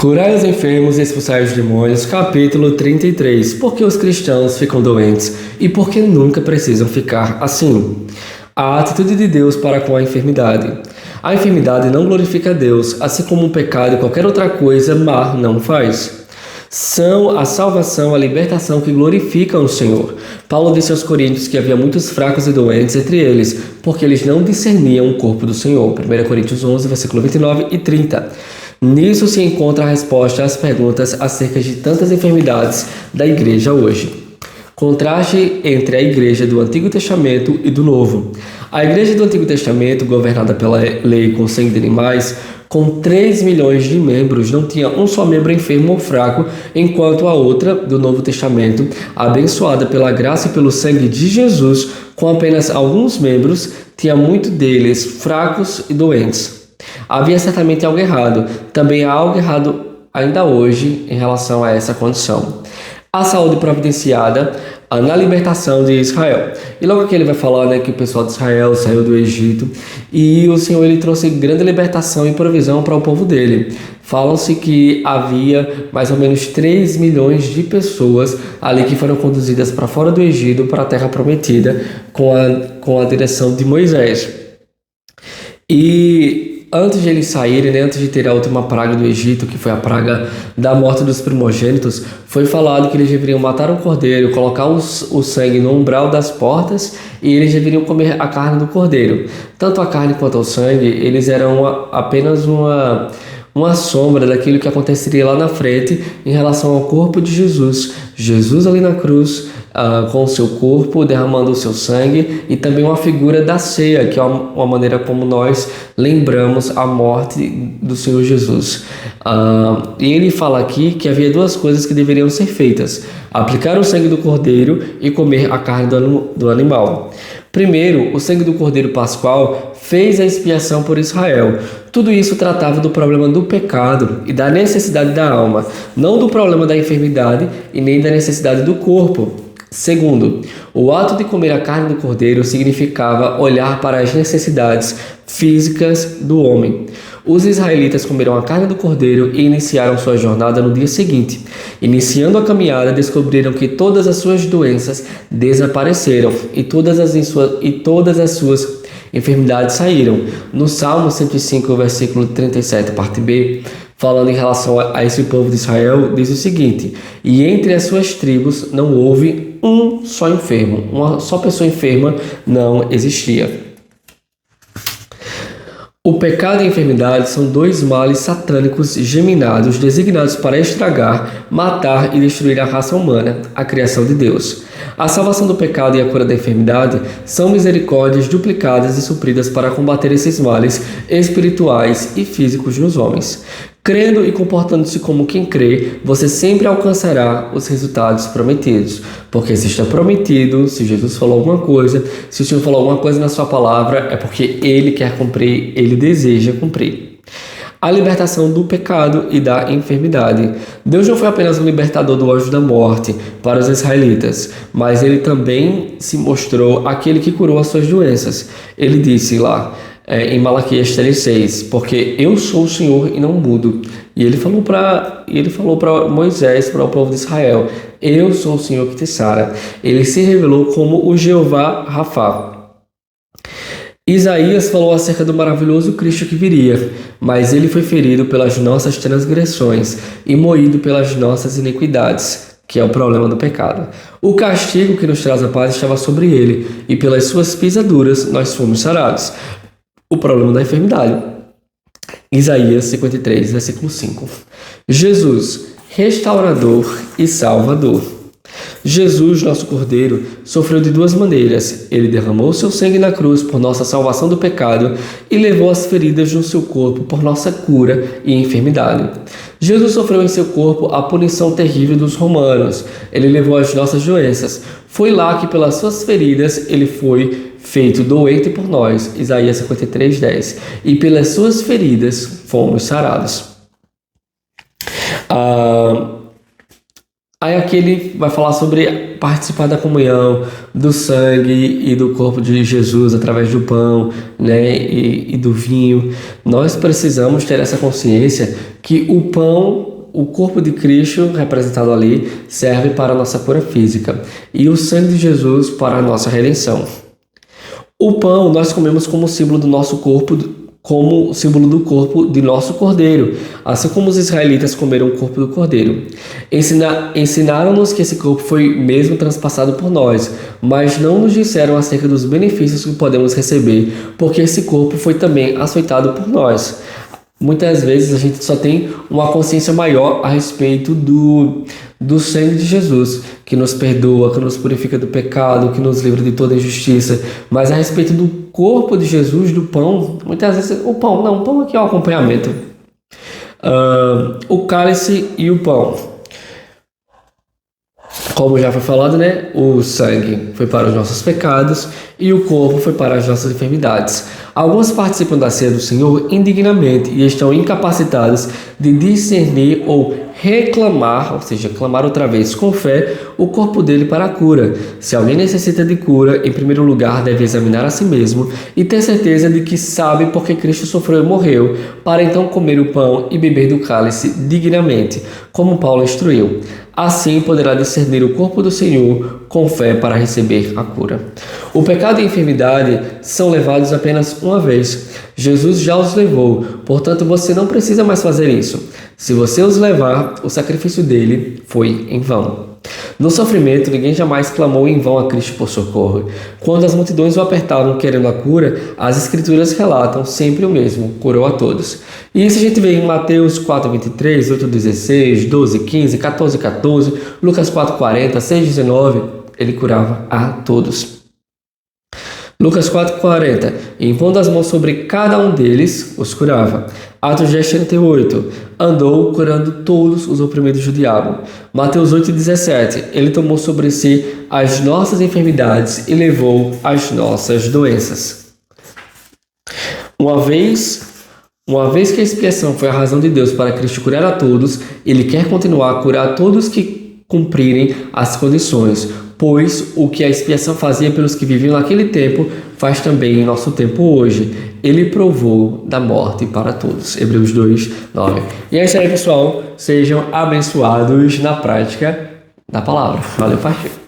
Curai os enfermos e expulsai os demônios, capítulo 33. Por que os cristãos ficam doentes e por que nunca precisam ficar assim? A atitude de Deus para com a enfermidade. A enfermidade não glorifica a Deus, assim como o pecado e qualquer outra coisa má não faz. São a salvação, a libertação que glorificam o Senhor. Paulo disse aos Coríntios que havia muitos fracos e doentes entre eles, porque eles não discerniam o corpo do Senhor. 1 Coríntios 11, versículo 29 e 30. Nisso se encontra a resposta às perguntas acerca de tantas enfermidades da igreja hoje. Contraste entre a igreja do Antigo Testamento e do Novo. A igreja do Antigo Testamento, governada pela lei com sangue de animais, com 3 milhões de membros, não tinha um só membro enfermo ou fraco, enquanto a outra, do Novo Testamento, abençoada pela graça e pelo sangue de Jesus, com apenas alguns membros, tinha muito deles fracos e doentes. Havia certamente algo errado. Também há algo errado ainda hoje em relação a essa condição. A saúde providenciada na libertação de Israel. E logo aqui ele vai falar, que o pessoal de Israel saiu do Egito e o Senhor ele trouxe grande libertação e provisão para o povo dele. Falam-se que havia mais ou menos 3 milhões de pessoas ali que foram conduzidas para fora do Egito, para a terra prometida, com a direção de Moisés. E antes de eles saírem, antes de ter a última praga do Egito, que foi a praga da morte dos primogênitos, foi falado que eles deveriam matar um cordeiro, colocar o sangue no umbral das portas e eles deveriam comer a carne do cordeiro. Tanto a carne quanto o sangue, eles eram apenas uma sombra daquilo que aconteceria lá na frente em relação ao corpo de Jesus. Jesus ali na cruz, com o seu corpo, derramando o seu sangue, e também uma figura da ceia, que é uma maneira como nós lembramos a morte do Senhor Jesus. E ele fala aqui que havia 2 coisas que deveriam ser feitas: aplicar o sangue do cordeiro e comer a carne do animal. Primeiro, o sangue do cordeiro pascual fez a expiação por Israel. Tudo isso tratava do problema do pecado e da necessidade da alma, não do problema da enfermidade e nem da necessidade do corpo. Segundo, o ato de comer a carne do cordeiro significava olhar para as necessidades físicas do homem. Os israelitas comeram a carne do cordeiro e iniciaram sua jornada no dia seguinte. Iniciando a caminhada, descobriram que todas as suas doenças desapareceram e todas as suas enfermidades saíram. No Salmo 105, versículo 37, parte B, falando em relação a esse povo de Israel, diz o seguinte: e entre as suas tribos não houve um só enfermo, uma só pessoa enferma não existia. O pecado e a enfermidade são 2 males satânicos geminados designados para estragar, matar e destruir a raça humana, a criação de Deus. A salvação do pecado e a cura da enfermidade são misericórdias duplicadas e supridas para combater esses males espirituais e físicos nos homens. Crendo e comportando-se como quem crê, você sempre alcançará os resultados prometidos. Porque se está prometido, se Jesus falou alguma coisa, se o Senhor falou alguma coisa na sua palavra, é porque Ele quer cumprir, Ele deseja cumprir. A libertação do pecado e da enfermidade. Deus não foi apenas um libertador do anjo da morte para os israelitas, mas Ele também se mostrou aquele que curou as suas doenças. Ele disse lá, em Malaquias 3,6, porque eu sou o Senhor e não mudo. E ele falou para Moisés, para o povo de Israel: eu sou o Senhor que te sara. Ele se revelou como o Jeová Rafá. Isaías falou acerca do maravilhoso Cristo que viria, mas ele foi ferido pelas nossas transgressões e moído pelas nossas iniquidades, que é o problema do pecado. O castigo que nos traz a paz estava sobre ele, e pelas suas pisaduras nós fomos sarados. O problema da enfermidade. Isaías 53, versículo 5. Jesus, restaurador e salvador. Jesus, nosso Cordeiro, sofreu de 2 maneiras. Ele derramou seu sangue na cruz por nossa salvação do pecado e levou as feridas no seu corpo por nossa cura e enfermidade. Jesus sofreu em seu corpo a punição terrível dos romanos. Ele levou as nossas doenças. Foi lá que pelas suas feridas ele foi feito doente por nós, Isaías 53, 10. E pelas suas feridas fomos sarados. Aí aqui ele vai falar sobre participar da comunhão, do sangue e do corpo de Jesus através do pão, e do vinho. Nós precisamos ter essa consciência que o pão o corpo de Cristo, representado ali, serve para a nossa cura física e o sangue de Jesus para a nossa redenção. O pão nós comemos como símbolo do nosso corpo, como símbolo do corpo de nosso cordeiro, assim como os israelitas comeram o corpo do cordeiro. Ensinaram-nos que esse corpo foi mesmo transpassado por nós, mas não nos disseram acerca dos benefícios que podemos receber, porque esse corpo foi também açoitado por nós. Muitas vezes a gente só tem uma consciência maior a respeito do sangue de Jesus, que nos perdoa, que nos purifica do pecado, que nos livra de toda injustiça. Mas a respeito do corpo de Jesus, do pão, muitas vezes o pão aqui é o acompanhamento. O cálice e o pão. Como já foi falado, né? O sangue foi para os nossos pecados e o corpo foi para as nossas enfermidades. Alguns participam da ceia do Senhor indignamente e estão incapacitados de discernir ou reclamar, ou seja, clamar outra vez com fé, o corpo dele para a cura. Se alguém necessita de cura, em primeiro lugar deve examinar a si mesmo e ter certeza de que sabe porque Cristo sofreu e morreu, para então comer o pão e beber do cálice dignamente, como Paulo instruiu. Assim poderá discernir o corpo do Senhor com fé para receber a cura. O pecado e a enfermidade são levados apenas uma vez. Jesus já os levou, portanto você não precisa mais fazer isso. Se você os levar, o sacrifício dele foi em vão. No sofrimento, ninguém jamais clamou em vão a Cristo por socorro. Quando as multidões o apertavam querendo a cura, as Escrituras relatam sempre o mesmo: curou a todos. E isso a gente vê em Mateus 4:23, 8:16, 12:15, 14:14, Lucas 4:40, 6:19, ele curava a todos. Lucas 4:40, impondo as mãos sobre cada um deles, os curava. Atos 10:38, andou curando todos os oprimidos do diabo. Mateus 8:17, ele tomou sobre si as nossas enfermidades e levou as nossas doenças. Uma vez que a expiação foi a razão de Deus para Cristo curar a todos, ele quer continuar a curar todos que cumprirem as condições, pois o que a expiação fazia pelos que viviam naquele tempo, faz também em nosso tempo hoje. Ele provou da morte para todos. Hebreus 2:9. E é isso aí, pessoal. Sejam abençoados na prática da palavra. Valeu, partiu.